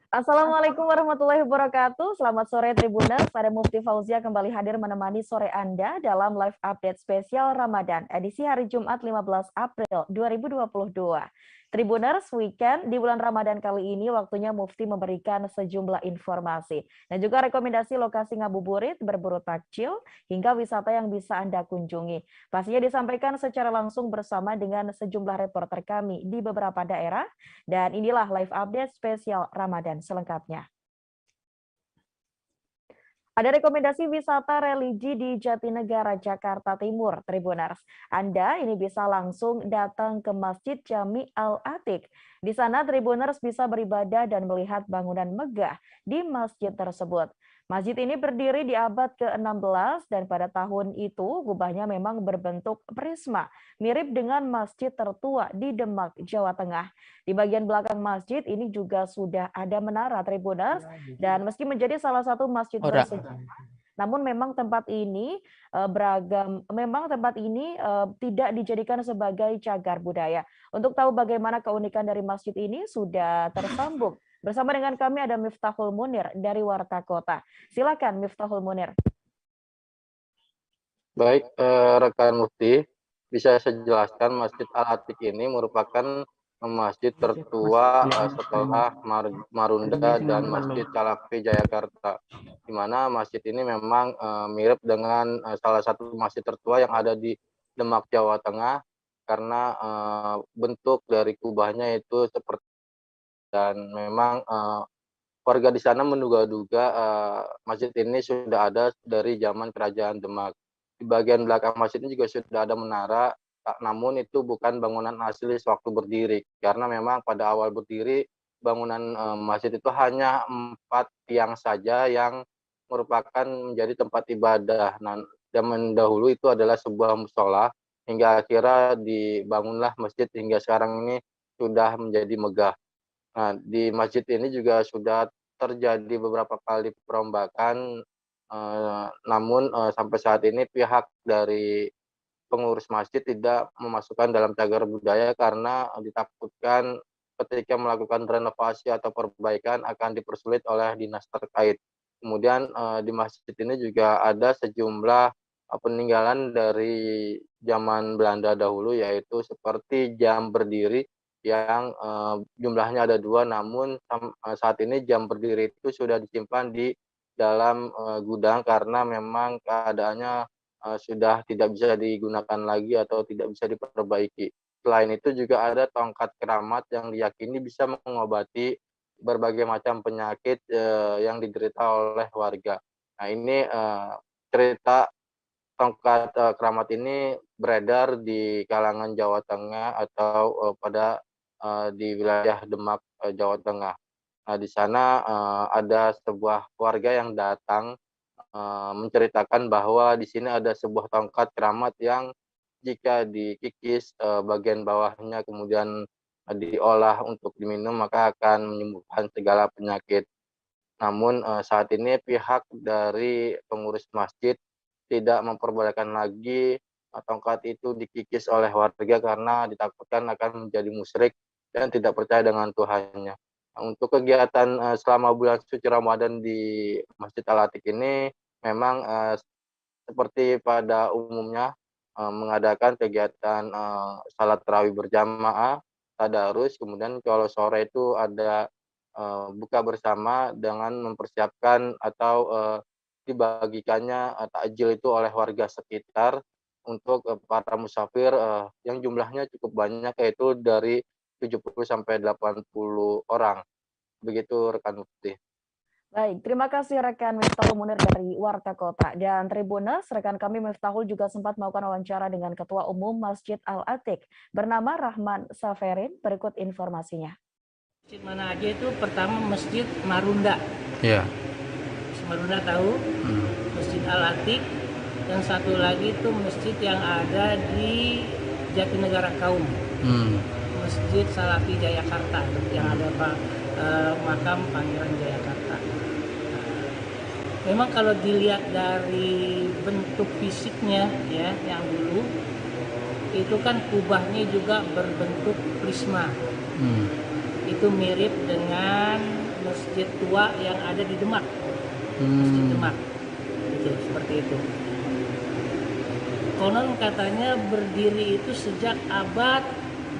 Assalamualaikum warahmatullahi wabarakatuh. Selamat sore Tribuners. Saya Mufti Fauzia kembali hadir menemani sore Anda dalam live update spesial Ramadan edisi hari Jumat 15 April 2022. Tribuners, weekend di bulan Ramadan kali ini waktunya Mufti memberikan sejumlah informasi dan juga rekomendasi lokasi ngabuburit, berburu takjil, hingga wisata yang bisa Anda kunjungi. Pastinya disampaikan secara langsung bersama dengan sejumlah reporter kami di beberapa daerah. Dan inilah live update spesial Ramadan selengkapnya. Ada rekomendasi wisata religi di Jatinegara, Jakarta Timur, Tribuners. Anda ini bisa langsung datang ke Masjid Jami Al-Atiq. Di sana Tribuners bisa beribadah dan melihat bangunan megah di masjid tersebut. Masjid ini berdiri di abad ke-16 dan pada tahun itu kubahnya memang berbentuk prisma, mirip dengan masjid tertua di Demak, Jawa Tengah. Di bagian belakang masjid ini juga sudah ada menara Tribuners dan meski menjadi salah satu masjid bersejarah, namun memang tempat ini tidak dijadikan sebagai cagar budaya. Untuk tahu bagaimana keunikan dari masjid ini sudah tersambung bersama dengan kami ada Miftahul Munir dari Warta Kota. Silakan Miftahul Munir. Baik, rekan Mufti, bisa saya jelaskan Masjid Al-Atiq ini merupakan masjid tertua setelah Marunda dan Masjid Calafi Jayakarta, di mana masjid ini memang mirip dengan salah satu masjid tertua yang ada di Demak, Jawa Tengah, karena bentuk dari kubahnya itu seperti, dan memang warga di sana menduga-duga masjid ini sudah ada dari zaman Kerajaan Demak. Di bagian belakang masjid ini juga sudah ada menara, namun itu bukan bangunan asli sewaktu berdiri, karena memang pada awal berdiri bangunan masjid itu hanya 4 tiang saja yang merupakan menjadi tempat ibadah. Nah, zaman dahulu itu adalah sebuah musola, hingga akhirnya dibangunlah masjid hingga sekarang ini sudah menjadi megah. Nah, di masjid ini juga sudah terjadi beberapa kali perombakan, namun sampai saat ini pihak dari pengurus masjid tidak memasukkan dalam cagar budaya karena ditakutkan ketika melakukan renovasi atau perbaikan akan dipersulit oleh dinas terkait. Kemudian di masjid ini juga ada sejumlah peninggalan dari zaman Belanda dahulu, yaitu seperti jam berdiri yang jumlahnya ada 2, namun saat ini jam berdiri itu sudah disimpan di dalam gudang karena memang keadaannya sudah tidak bisa digunakan lagi atau tidak bisa diperbaiki. Selain itu juga ada tongkat keramat yang diyakini bisa mengobati berbagai macam penyakit yang diderita oleh warga. Nah, ini cerita tongkat keramat ini beredar di kalangan Jawa Tengah atau di wilayah Demak, Jawa Tengah. Nah, di sana ada sebuah warga yang datang menceritakan bahwa di sini ada sebuah tongkat keramat yang jika dikikis bagian bawahnya kemudian diolah untuk diminum maka akan menyembuhkan segala penyakit. Namun saat ini pihak dari pengurus masjid tidak memperbolehkan lagi tongkat itu dikikis oleh warga karena ditakutkan akan menjadi musyrik dan tidak percaya dengan Tuhannya. Nah, untuk kegiatan selama bulan suci Ramadan di Masjid Al-Atiq ini memang seperti pada umumnya mengadakan kegiatan salat tarawih berjamaah, tadarus, kemudian kalau sore itu ada buka bersama dengan mempersiapkan atau dibagikannya takjil itu oleh warga sekitar untuk para musafir yang jumlahnya cukup banyak, yaitu dari 70 sampai 80 orang. Begitu rekan Mufti. Baik, terima kasih rekan Miftahul Munir dari Warta Kota. Dan Tribuners, rekan kami Miftahul juga sempat melakukan wawancara dengan Ketua Umum Masjid Al-Atiq bernama Rahman Saferin. Berikut informasinya. Masjid mana aja itu pertama Masjid Marunda. Iya. Marunda tahu? Masjid Al-Atiq. Yang satu lagi itu masjid yang ada di Jatinegara Kaum. Masjid Salafi Jayakarta yang ada makam Pangeran Jayakarta. Memang kalau dilihat dari bentuk fisiknya ya yang dulu itu kan kubahnya juga berbentuk prisma. Itu mirip dengan masjid tua yang ada di Demak. Masjid Demak. Itu seperti itu. Konon katanya berdiri itu sejak abad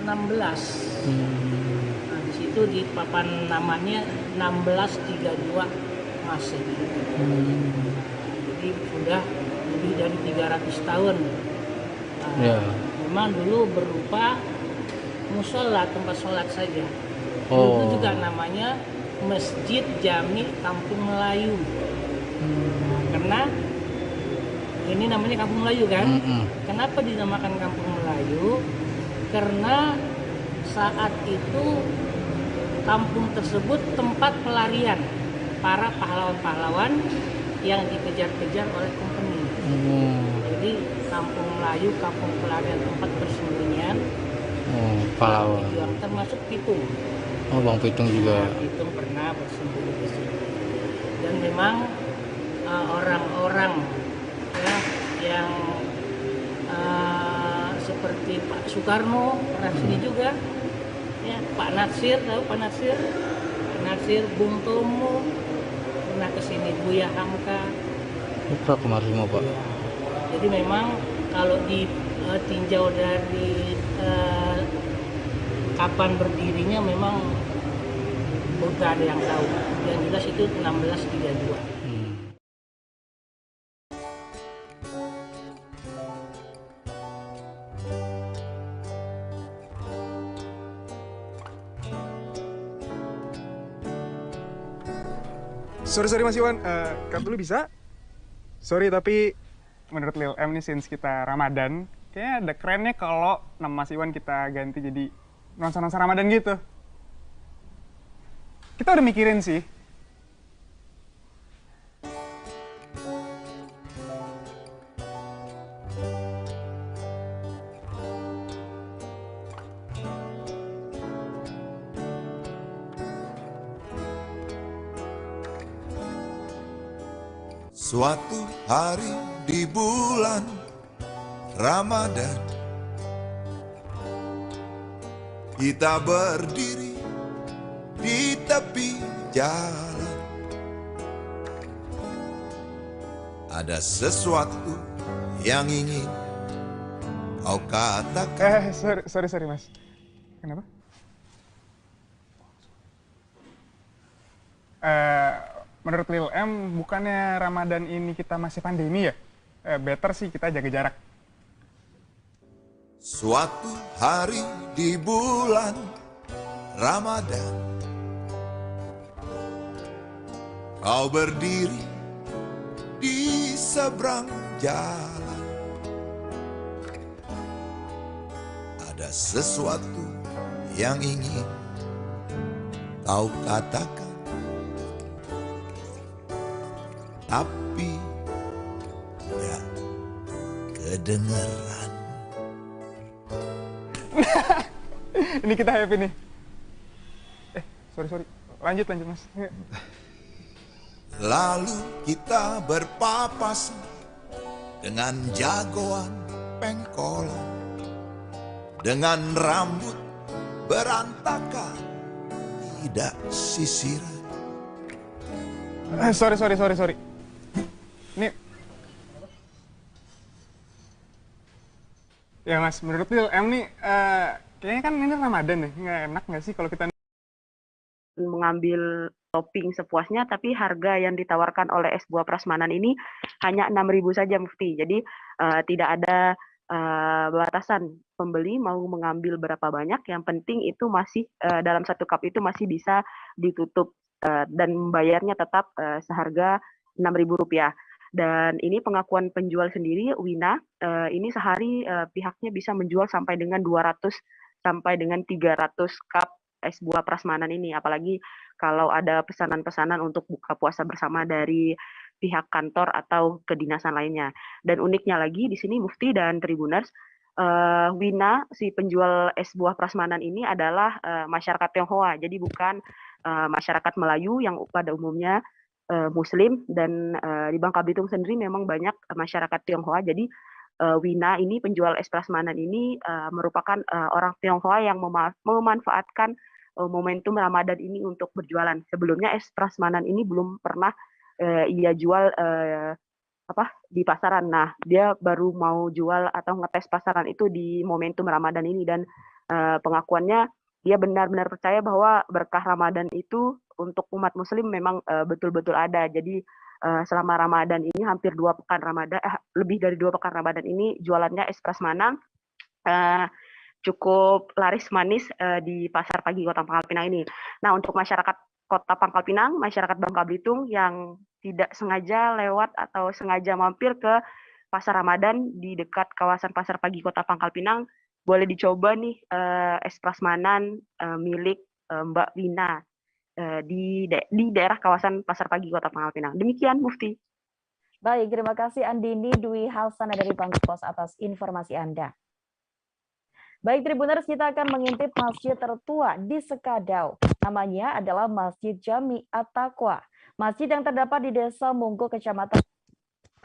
16. Nah, di situ di papan namanya 1632 Masehi. Jadi sudah lebih dari 300 tahun. Memang dulu berupa musola, tempat sholat saja. Itu juga namanya Masjid Jami Kampung Melayu. Karena ini namanya Kampung Melayu kan? Kenapa dinamakan Kampung Melayu? Karena saat itu kampung tersebut tempat pelarian para pahlawan-pahlawan yang dikejar-kejar oleh company. Jadi Kampung Melayu, kampung pelarian, tempat persembunyian pahlawan. Yang termasuk Pitung. Bang Pitung juga. Pitung pernah bersembunyi di situ. Dan memang orang-orang ya, yang seperti Pak Soekarno pernah sini juga. Ya, Pak Natsir, tahu Pak Natsir? Pak Natsir, Bung Tomo pernah kesini, Buya Hamka. Pernah kemarin semua Pak. Ya. Jadi memang kalau ditinjau dari kapan berdirinya memang bukan ada yang tahu. Yang jelas itu 1632. Sorry Mas Iwan, cut dulu bisa? Sorry tapi menurut Lil M nih since kita Ramadan, kayaknya ada kerennya kalau nama Mas Iwan kita ganti jadi nuansa-nuansa Ramadan gitu. Kita udah mikirin sih. Suatu hari di bulan Ramadan, kita berdiri di tepi jalan. Ada sesuatu yang ingin kau katakan. Sorry Mas. Kenapa? Menurut Lil M, bukannya Ramadan ini kita masih pandemi ya? Better sih kita jaga jarak. Suatu hari di bulan Ramadan, kau berdiri di seberang jalan. Ada sesuatu yang ingin kau katakan, tapi gak kedengeran. Ini kita happy nih. Sorry. Lanjut Mas. Lalu kita berpapasan dengan jagoan pengkolan, dengan rambut berantakan, tidak sisiran. Sorry. Ini ya Mas, menurut Lil M nih, kayaknya kan ini Ramadan nih, nggak enak nggak sih kalau kita mengambil topping sepuasnya, tapi harga yang ditawarkan oleh es buah prasmanan ini hanya 6.000 saja Mufti. Jadi tidak ada batasan pembeli mau mengambil berapa banyak, yang penting itu masih dalam satu cup itu masih bisa ditutup dan membayarnya tetap seharga Rp6.000. Dan ini pengakuan penjual sendiri, Wina, ini sehari pihaknya bisa menjual sampai dengan 200 sampai dengan 300 cup es buah prasmanan ini. Apalagi kalau ada pesanan-pesanan untuk buka puasa bersama dari pihak kantor atau kedinasan lainnya. Dan uniknya lagi di sini Mufti dan Tribuners, Wina, si penjual es buah prasmanan ini adalah masyarakat Tionghoa. Jadi bukan masyarakat Melayu yang pada umumnya Muslim, dan di Bangka Belitung sendiri memang banyak masyarakat Tionghoa. Jadi Wina ini penjual es prasmanan ini merupakan orang Tionghoa yang memanfaatkan momentum Ramadan ini untuk berjualan. Sebelumnya es prasmanan ini belum pernah ia jual di pasaran. Nah, dia baru mau jual atau ngetes pasaran itu di momentum Ramadan ini, dan pengakuannya dia benar-benar percaya bahwa berkah Ramadan itu untuk umat muslim memang betul-betul ada. Jadi selama Ramadan ini hampir 2 pekan Ramadan, lebih dari 2 pekan Ramadan ini jualannya es prasmanan cukup laris manis di pasar pagi Kota Pangkal Pinang ini. Nah, untuk masyarakat Kota Pangkal Pinang, masyarakat Bangka Belitung yang tidak sengaja lewat atau sengaja mampir ke pasar Ramadan di dekat kawasan pasar pagi Kota Pangkal Pinang, boleh dicoba nih es prasmanan milik Mbak Wina di daerah kawasan pasar pagi Kota Pangkal Pinang. Demikian, Mufti. Baik, terima kasih Andini Dwi Halsana dari Bangka Pos atas informasi Anda. Baik, Tribuners, kita akan mengintip masjid tertua di Sekadau. Namanya adalah Masjid Jami At-Taqwa. Masjid yang terdapat di Desa Munggo, Kecamatan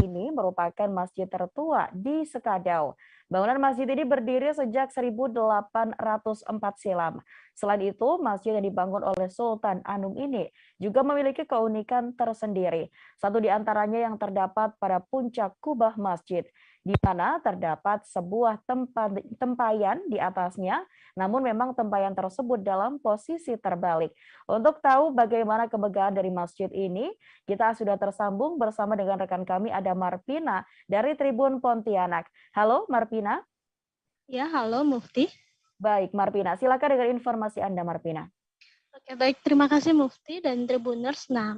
ini merupakan masjid tertua di Sekadau. Bangunan masjid ini berdiri sejak 1804 silam. Selain itu, masjid yang dibangun oleh Sultan Anum ini juga memiliki keunikan tersendiri. Satu di antaranya yang terdapat pada puncak kubah masjid, di mana terdapat sebuah tempayan di atasnya, namun memang tempayan tersebut dalam posisi terbalik. Untuk tahu bagaimana kemegahan dari masjid ini, kita sudah tersambung bersama dengan rekan kami, ada Marpina dari Tribun Pontianak. Halo Marpina. Ya, halo Mufti. Baik Marpina, silakan dengan informasi Anda Marpina. Oke, baik, terima kasih Mufti dan Tribuners. Nah,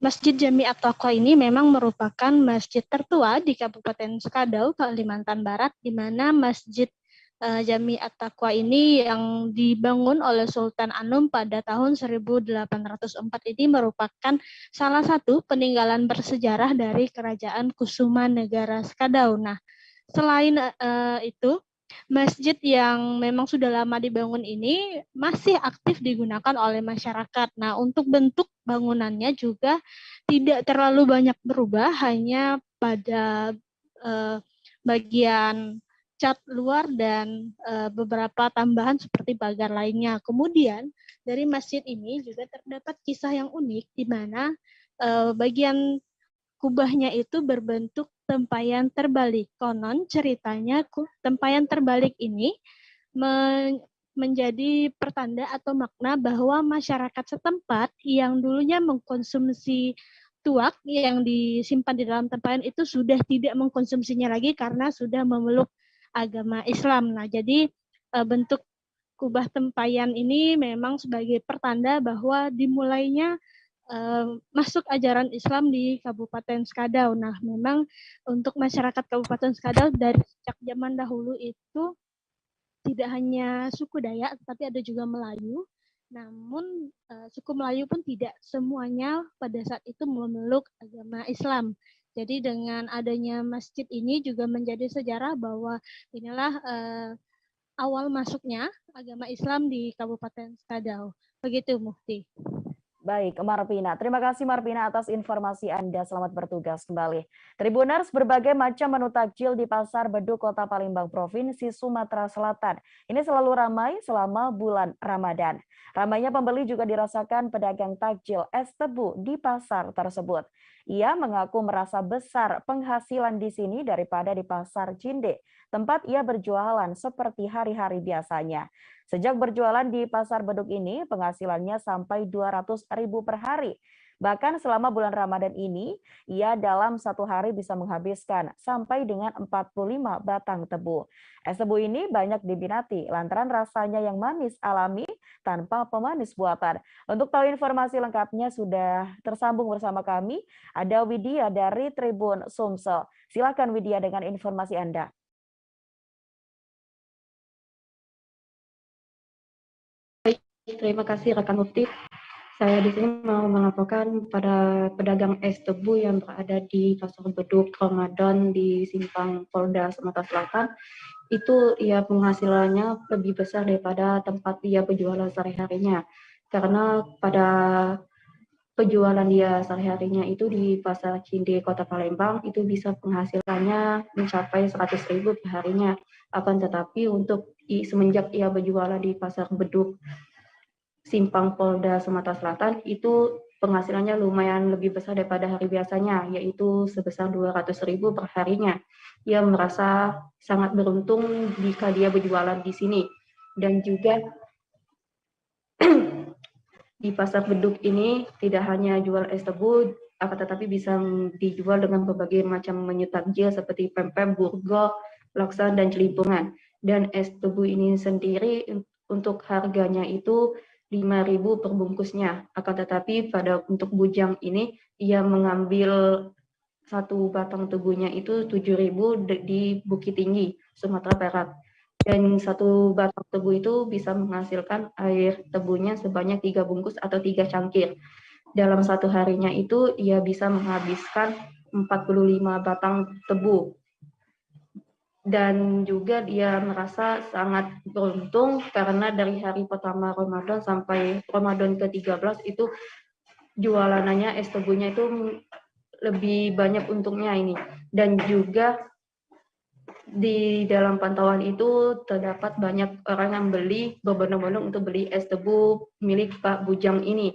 Masjid Jami At-Taqwa ini memang merupakan masjid tertua di Kabupaten Sekadau, Kalimantan Barat, di mana Masjid Jami At-Taqwa ini yang dibangun oleh Sultan Anum pada tahun 1804 ini merupakan salah satu peninggalan bersejarah dari Kerajaan Kusumanegara Sekadau. Nah, selain itu, masjid yang memang sudah lama dibangun ini masih aktif digunakan oleh masyarakat. Nah, untuk bentuk bangunannya juga tidak terlalu banyak berubah, hanya pada bagian cat luar dan beberapa tambahan seperti pagar lainnya. Kemudian dari masjid ini juga terdapat kisah yang unik, di mana bagian kubahnya itu berbentuk tempayan terbalik. Konon ceritanya tempayan terbalik ini menjadi pertanda atau makna bahwa masyarakat setempat yang dulunya mengkonsumsi tuak yang disimpan di dalam tempayan itu sudah tidak mengkonsumsinya lagi karena sudah memeluk agama Islam. Nah, jadi bentuk kubah tempayan ini memang sebagai pertanda bahwa dimulainya masuk ajaran Islam di Kabupaten Sekadau. Nah, memang untuk masyarakat Kabupaten Sekadau dari sejak zaman dahulu itu tidak hanya suku Dayak, tapi ada juga Melayu. Namun suku Melayu pun tidak semuanya pada saat itu memeluk agama Islam. Jadi dengan adanya masjid ini juga menjadi sejarah bahwa inilah awal masuknya agama Islam di Kabupaten Sekadau. Begitu, Mufti. Baik, Marpina. Terima kasih Marpina atas informasi Anda. Selamat bertugas kembali. Tribuners, berbagai macam menu takjil di Pasar Beduk Kota Palembang, Provinsi Sumatera Selatan. Ini selalu ramai selama bulan Ramadan. Ramainya pembeli juga dirasakan pedagang takjil es tebu di pasar tersebut. Ia mengaku merasa besar penghasilan di sini daripada di Pasar Cinde, tempat ia berjualan seperti hari-hari biasanya. Sejak berjualan di Pasar Beduk ini, penghasilannya sampai 200.000 per hari. Bahkan selama bulan Ramadan ini, ia dalam satu hari bisa menghabiskan sampai dengan 45 batang tebu. Es tebu ini banyak diminati lantaran rasanya yang manis alami tanpa pemanis buatan. Untuk tahu informasi lengkapnya sudah tersambung bersama kami, ada Widya dari Tribun Sumsel. Silakan Widya dengan informasi Anda. Terima kasih rekan Mufti. Saya di sini mau melaporkan pada pedagang es tebu yang berada di Pasar Beduk Ramadan di Simpang Polda Sumatera Selatan. Itu ia penghasilannya lebih besar daripada tempat ia berjualan sehari-harinya. Karena pada penjualan dia sehari-harinya itu di Pasar Cinde Kota Palembang itu bisa penghasilannya mencapai 100.000 per harinya. Akan tetapi untuk semenjak ia berjualan di Pasar Beduk Simpang Polda Sumatera Selatan itu penghasilannya lumayan lebih besar daripada hari biasanya, yaitu sebesar 200.000 per harinya. Ia merasa sangat beruntung jika dia berjualan di sini. Dan juga di pasar beduk ini tidak hanya jual es tebu, akan tetapi bisa dijual dengan berbagai macam menu takjil seperti pempek, burgo, laksa, dan celimpungan. Dan es tebu ini sendiri untuk harganya itu 5.000 per bungkusnya. Akan tetapi untuk bujang ini ia mengambil satu batang tebunya itu 7.000 di Bukit Tinggi, Sumatera Barat. Dan satu batang tebu itu bisa menghasilkan air tebunya sebanyak 3 bungkus atau 3 cangkir. Dalam satu harinya itu ia bisa menghabiskan 45 batang tebu. Dan juga dia merasa sangat beruntung karena dari hari pertama Ramadan sampai Ramadan ke-13 itu jualannya es tebunya itu lebih banyak untungnya ini. Dan juga di dalam pantauan itu terdapat banyak orang yang berbondong-bondong untuk beli es tebu milik Pak Bujang ini.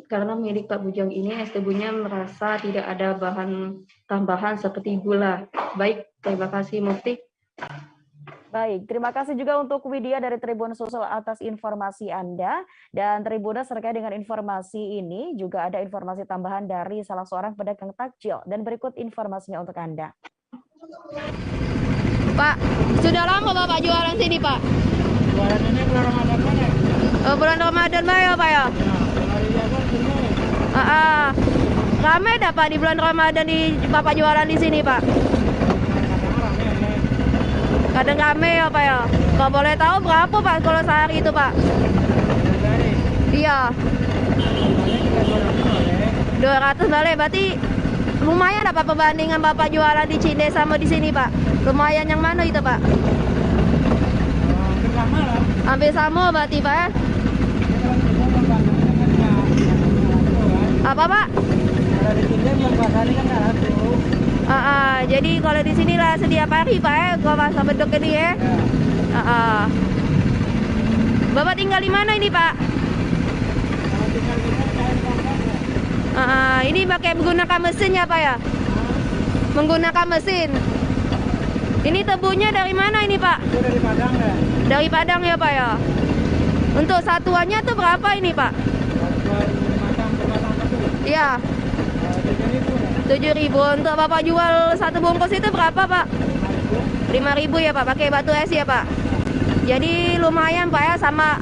Karena milik Pak Bujang ini es tebunya merasa tidak ada bahan tambahan seperti gula. Baik, terima kasih Mufti. Baik, terima kasih juga untuk Widya dari Tribun Susul atas informasi Anda. Dan Tribuners terkait dengan informasi ini juga ada informasi tambahan dari salah seorang pedagang takjil. Dan berikut informasinya untuk Anda. Pak, sudah lama Bapak jualan sini Pak? Jualan ini bulan Ramadan mana? Bulan Ramadan ya Pak ya? Ramai dah Pak di bulan Ramadan di Bapak jualan di sini Pak? Kadang rame ya Pak ya? Kalau boleh tahu berapa Pak kalau sehari itu Pak? Iya. 200 balik, berarti lumayan apa perbandingan Bapak jualan di Cinde sama di sini Pak? Lumayan yang mana itu Pak? Hampir sama lah. Hampir sama berarti Pak ya? Apa Pak? Kalau di Cinde bulan puasa ini kan nggak laku. Jadi kalau di sini lah setiap hari Pak ya, kalau pasar beduk ini ya. Bapak tinggal di mana ini Pak? Ini pakai menggunakan mesin ya Pak ya? Menggunakan mesin. Ini tebunya dari mana ini Pak? Itu dari Padang ya? Dari Padang ya Pak ya? Untuk satuannya tuh berapa ini Pak? Iya. 7.000. Untuk Bapak jual satu bungkus itu berapa Pak? 5.000 ya Pak, pakai batu es ya Pak. Jadi lumayan Pak ya,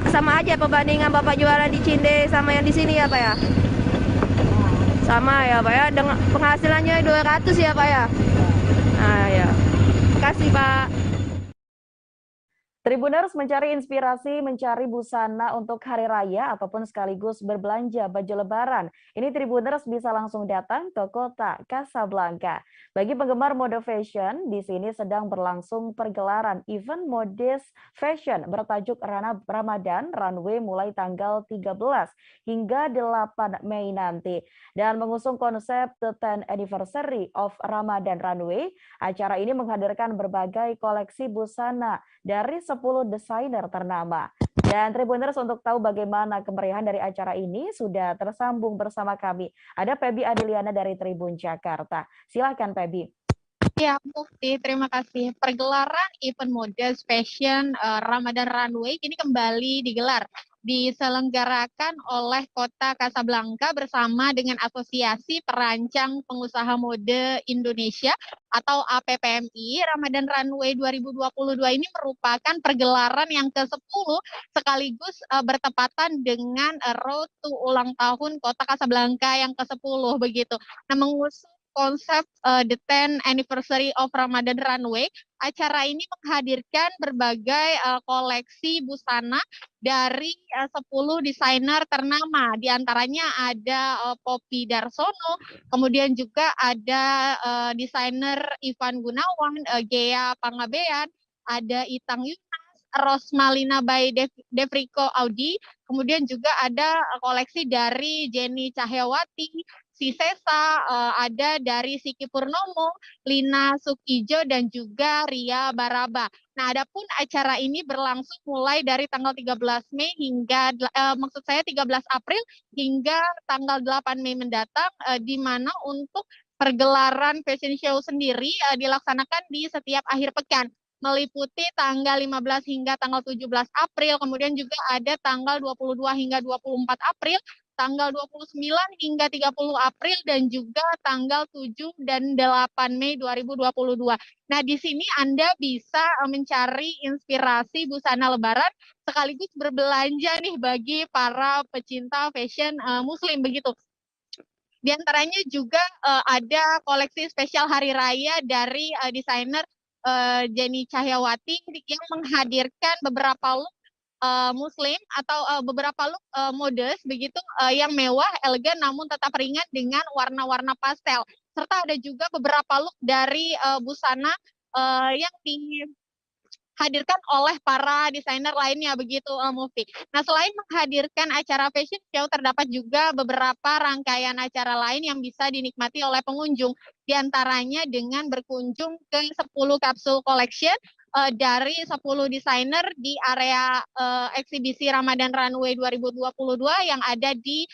sama aja perbandingan Bapak jualan di Cinde sama yang di sini ya Pak ya. Sama ya Pak ya, dengan penghasilannya 200 ya Pak ya. Nah ya. Terima kasih Pak. Tribuners mencari inspirasi mencari busana untuk hari raya ataupun sekaligus berbelanja baju lebaran. Ini Tribuners bisa langsung datang ke kota Casablanca. Bagi penggemar mode fashion, di sini sedang berlangsung pergelaran event modest fashion bertajuk Ramadan Runway mulai tanggal 13 hingga 8 Mei nanti. Dan mengusung konsep The 10th Anniversary of Ramadan Runway, acara ini menghadirkan berbagai koleksi busana dari 10 desainer ternama. Dan Tribuners untuk tahu bagaimana kemeriahan dari acara ini sudah tersambung bersama kami. Ada Pebi Adiliana dari Tribun Jakarta. Silakan Pebi. Ya, Mufti, terima kasih. Pergelaran event modest fashion Ramadan Runway ini kembali digelar. Diselenggarakan oleh Kota Casablanca bersama dengan Asosiasi Perancang Pengusaha Mode Indonesia atau APPMI. Ramadan Runway 2022 ini merupakan pergelaran yang ke-10 sekaligus bertepatan dengan Road to ulang tahun Kota Casablanca yang ke-10 begitu. Nah, mengusung konsep The 10th Anniversary of Ramadan Runway, acara ini menghadirkan berbagai koleksi busana dari 10 desainer ternama. Di antaranya ada Poppy Darsono, kemudian juga ada desainer Ivan Gunawan, Gea Pangabean, ada Itang Yunas, Rosmalina by Devrico Audi, kemudian juga ada koleksi dari Jenny Cahyawati, si Sesa, ada dari Siki Purnomo, Lina Sukijo, dan juga Ria Baraba. Nah, adapun acara ini berlangsung mulai dari tanggal 13 Mei hingga, maksud saya 13 April hingga tanggal 8 Mei mendatang, di mana untuk pergelaran fashion show sendiri dilaksanakan di setiap akhir pekan, meliputi tanggal 15 hingga tanggal 17 April, kemudian juga ada tanggal 22 hingga 24 April, tanggal 29 hingga 30 April, dan juga tanggal 7 dan 8 Mei 2022. Nah, di sini Anda bisa mencari inspirasi busana lebaran sekaligus berbelanja nih bagi para pecinta fashion muslim begitu. Di antaranya juga ada koleksi spesial hari raya dari desainer Jenny Cahyawati yang menghadirkan beberapa look muslim atau beberapa look modest begitu yang mewah, elegan namun tetap ringan dengan warna-warna pastel. Serta ada juga beberapa look dari busana yang dihadirkan oleh para desainer lainnya begitu Mufti. Nah, selain menghadirkan acara fashion show, terdapat juga beberapa rangkaian acara lain yang bisa dinikmati oleh pengunjung. Di antaranya dengan berkunjung ke 10 kapsul collection dari 10 desainer di area eksibisi Ramadan Runway 2022 yang ada di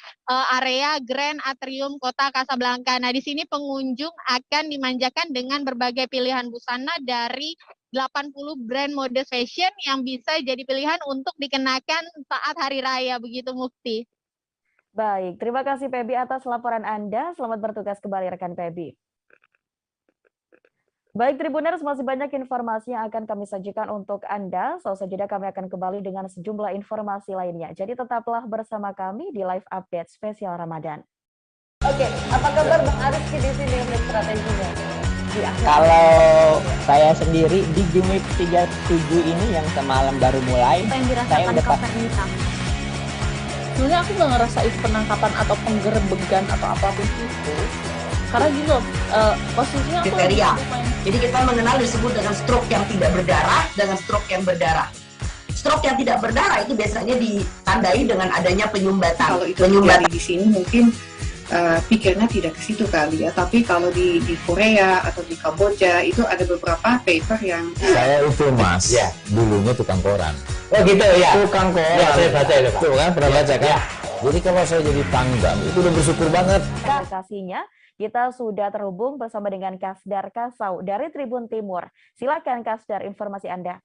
area Grand Atrium Kota Kasablanka. Nah, di sini pengunjung akan dimanjakan dengan berbagai pilihan busana dari 80 brand mode fashion yang bisa jadi pilihan untuk dikenakan saat hari raya begitu Mufti. Baik, terima kasih Pebi atas laporan Anda. Selamat bertugas kembali rekan Pebi. Baik Tribuners, masih banyak informasi yang akan kami sajikan untuk Anda. Sesaat jeda kami akan kembali dengan sejumlah informasi lainnya. Jadi tetaplah bersama kami di live update spesial Ramadan. Oke, apa kabar Bang Ariski di sini untuk strateginya? Kalau saya sendiri di Gimik 37 ini yang semalam baru mulai, saya udah sebenarnya aku nggak ngerasain penangkapan atau penggerbegan atau apapun itu, karena gitu posisinya aku kriteria. Jadi kita mengenal disebut dengan stroke yang tidak berdarah dengan stroke yang berdarah. Stroke yang tidak berdarah itu biasanya ditandai dengan adanya penyumbatan. Kalau itu terjadi di sini mungkin pikirnya tidak ke situ kali ya, tapi kalau di Korea atau di Kamboja itu ada beberapa paper yang saya itu mas, ya. Dulunya tukang koran. Oh gitu ya. Tukang koran. Ya, saya baca itu Pak. Tuh kan pernah baca kan? Ya. Jadi kalau saya jadi pangdam itu udah bersyukur banget. Kasihnya kita sudah terhubung bersama dengan Kasdar Kasau dari Tribun Timur. Silakan Kasdar, informasi Anda.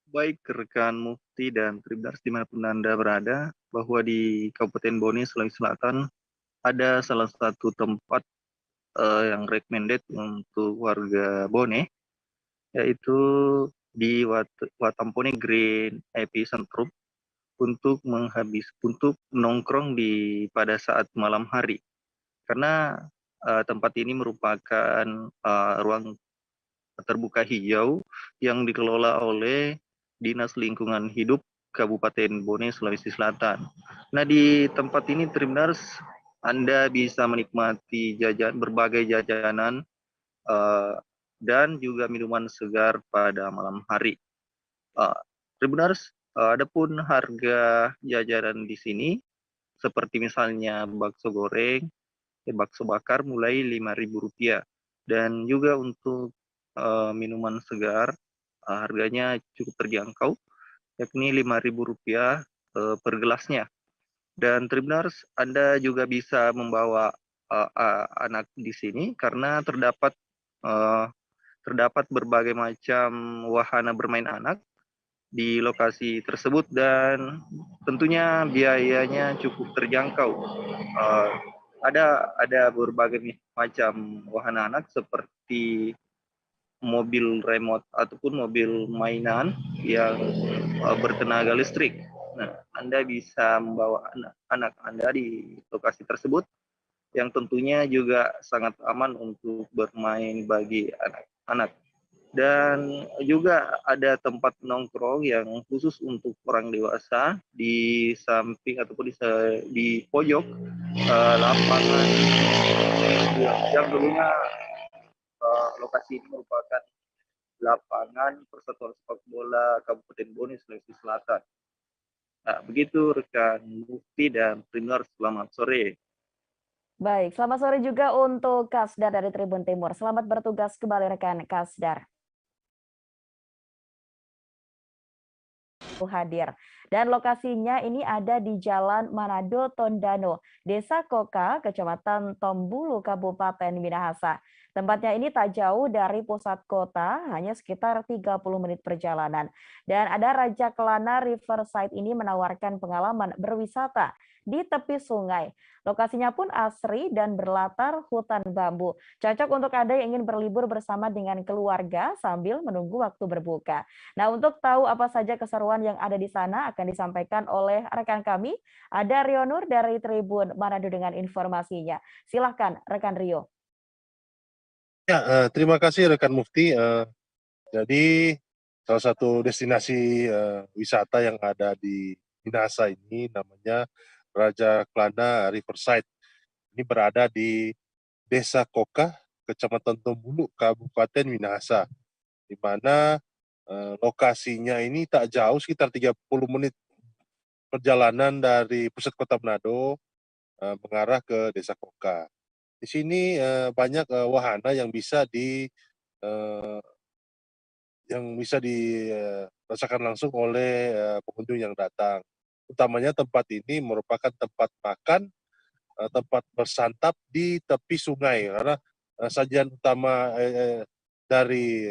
Baik rekan Mufti dan Tribuners dimanapun Anda berada, bahwa di Kabupaten Bone, Sulawesi Selatan ada salah satu tempat yang recommended untuk warga Bone, yaitu di Watampone Green Epicentrum untuk nongkrong pada saat malam hari, karena tempat ini merupakan ruang terbuka hijau yang dikelola oleh Dinas Lingkungan Hidup Kabupaten Bone, Sulawesi Selatan. Nah, di tempat ini Tribuners, Anda bisa menikmati berbagai jajanan dan juga minuman segar pada malam hari. Tribuners, adapun harga jajanan di sini seperti misalnya bakso goreng, bakso bakar mulai Rp5.000, dan juga untuk minuman segar harganya cukup terjangkau, yakni Rp5.000 per gelasnya. Dan Tribuners, Anda juga bisa membawa anak di sini karena terdapat berbagai macam wahana bermain anak di lokasi tersebut, dan tentunya biayanya cukup terjangkau. Ada berbagai macam wahana anak seperti mobil remote ataupun mobil mainan yang bertenaga listrik. Nah, Anda bisa membawa anak Anda di lokasi tersebut yang tentunya juga sangat aman untuk bermain bagi anak-anak. Dan juga ada tempat nongkrong yang khusus untuk orang dewasa di samping ataupun di pojok lapangan yang dulunya lokasi ini merupakan lapangan Persatuan Sepak Bola Kabupaten Bone, Sulawesi Selatan. Nah, begitu rekan Mufti dan Tribuners, selamat sore. Baik, selamat sore juga untuk Kasdar dari Tribun Timur. Selamat bertugas kembali rekan Kasdar. Hadir. Dan lokasinya ini ada di Jalan Manado Tondano, Desa Koka, Kecamatan Tombulu, Kabupaten Minahasa. Tempatnya ini tak jauh dari pusat kota, hanya sekitar 30 menit perjalanan. Dan ada Raja Kelana Riverside ini menawarkan pengalaman berwisata di tepi sungai. Lokasinya pun asri dan berlatar hutan bambu. Cocok untuk Anda yang ingin berlibur bersama dengan keluarga sambil menunggu waktu berbuka. Nah, untuk tahu apa saja keseruan yang ada di sana akan disampaikan oleh rekan kami. Ada Rio Nur dari Tribun Manado dengan informasinya. Silahkan rekan Rio. Ya, terima kasih rekan Mufti. Jadi salah satu destinasi wisata yang ada di Minahasa ini namanya Raja Kelana Riverside. Ini berada di Desa Koka, Kecamatan Tombulu, Kabupaten Minahasa, di mana lokasinya ini tak jauh, sekitar 30 menit perjalanan dari pusat kota Manado mengarah ke Desa Koka. Di sini banyak wahana yang bisa dirasakan langsung oleh pengunjung yang datang. Utamanya tempat ini merupakan tempat makan, tempat bersantap di tepi sungai, karena sajian utama dari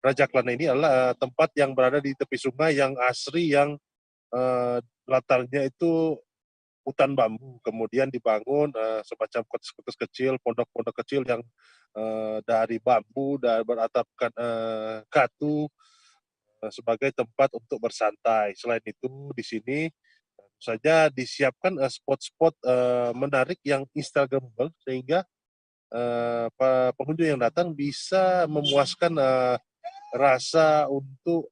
Raja Kelana ini adalah tempat yang berada di tepi sungai yang asri, yang latarnya itu hutan bambu, kemudian dibangun semacam kotes-kotes kecil, pondok-pondok kecil yang dari bambu dan beratapkan katu sebagai tempat untuk bersantai. Selain itu, di sini saja disiapkan spot-spot menarik yang instagramable, sehingga pengunjung yang datang bisa memuaskan rasa untuk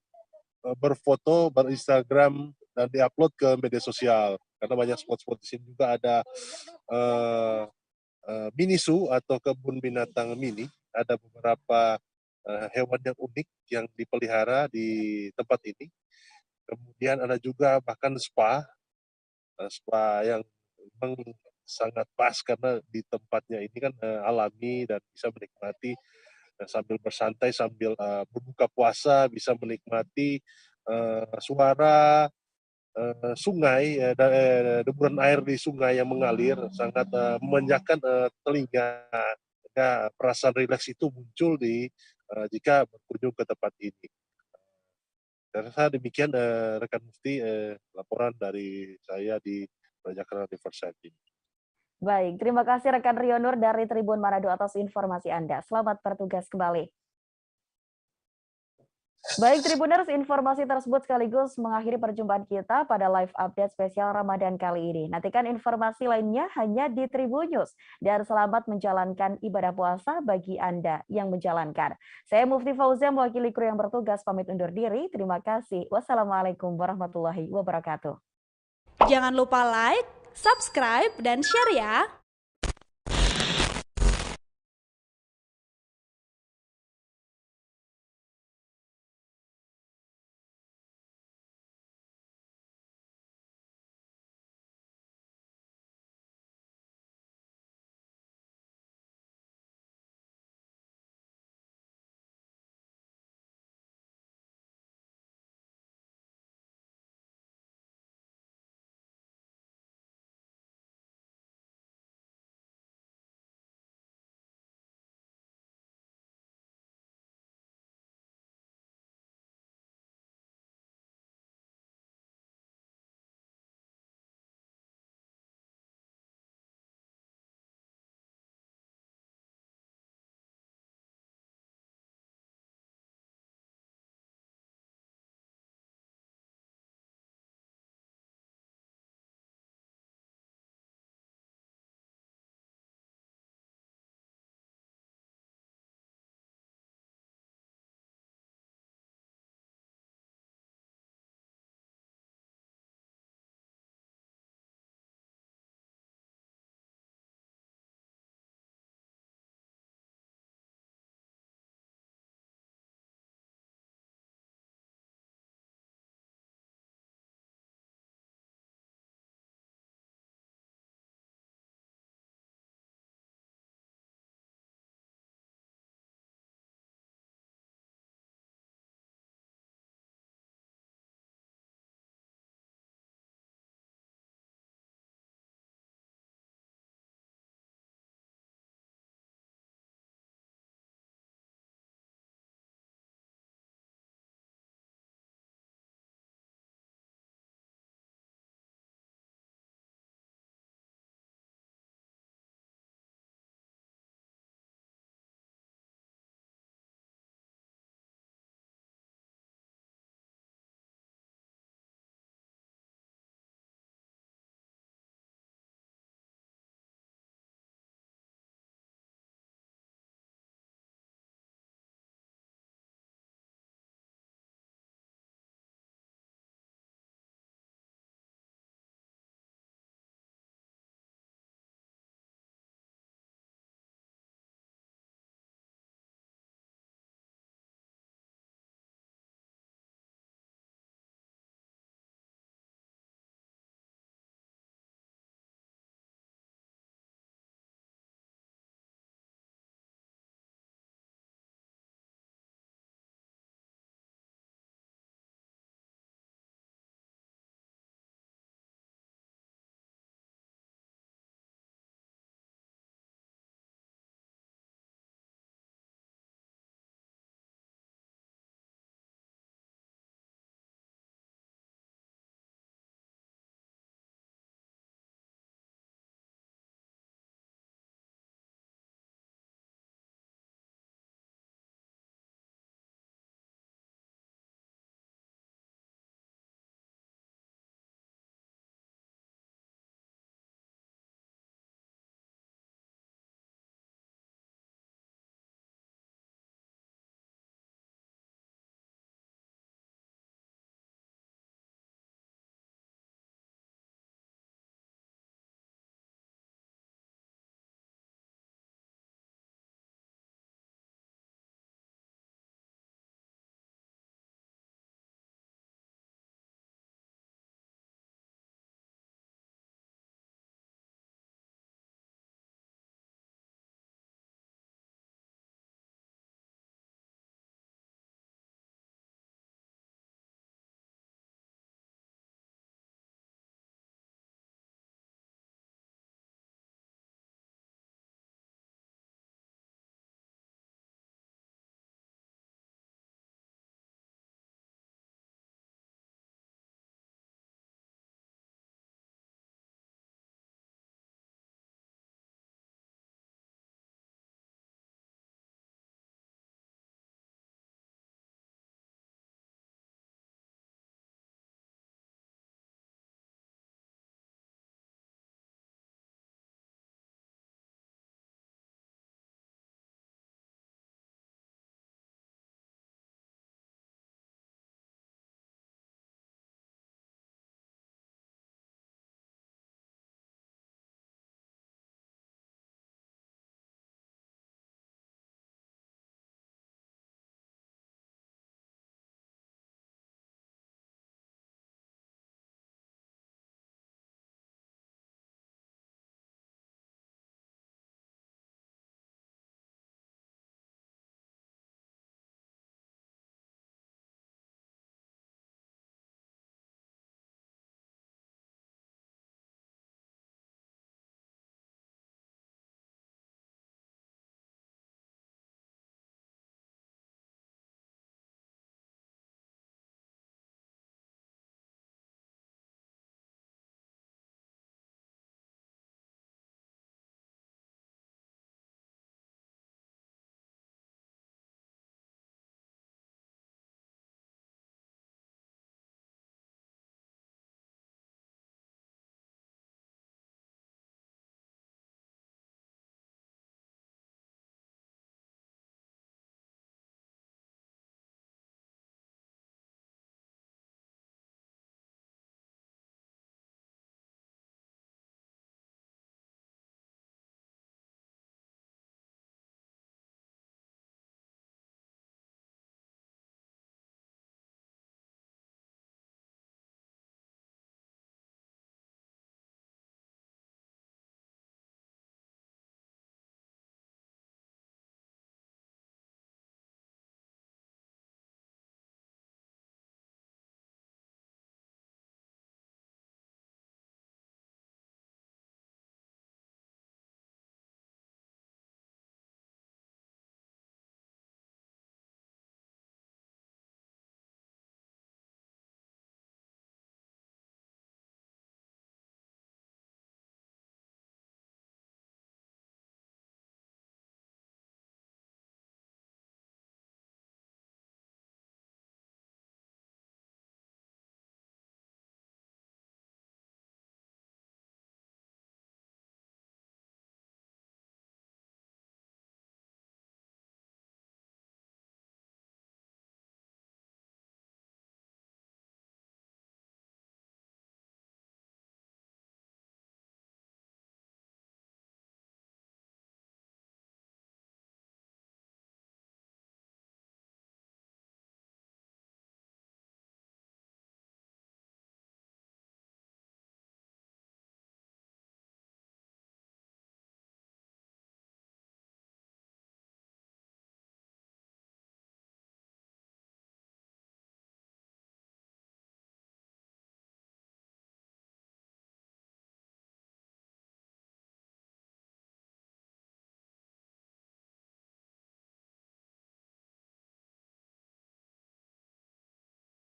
berfoto, berinstagram, dan diupload ke media sosial. Karena banyak spot-spot di sini juga ada mini zoo atau kebun binatang mini. Ada beberapa hewan yang unik yang dipelihara di tempat ini. Kemudian ada juga bahkan spa yang memang sangat pas karena di tempatnya ini kan alami dan bisa menikmati sambil bersantai, sambil berbuka puasa, bisa menikmati suara sungai, deburan air di sungai yang mengalir, sangat memanjakan telinga. Perasaan rileks itu muncul jika berkunjung ke tempat ini. Dan saya demikian rekan Mufti, laporan dari saya di Raja Kelana Riverside ini. Baik, terima kasih rekan Rio Nur dari Tribun Manado atas informasi Anda. Selamat bertugas kembali. Baik Tribuners, informasi tersebut sekaligus mengakhiri perjumpaan kita pada live update spesial Ramadan kali ini. Nantikan informasi lainnya hanya di Tribun News. Dan selamat menjalankan ibadah puasa bagi Anda yang menjalankan. Saya Mufti Fauzia mewakili kru yang bertugas pamit undur diri. Terima kasih. Wassalamualaikum warahmatullahi wabarakatuh. Jangan lupa like, subscribe, dan share ya.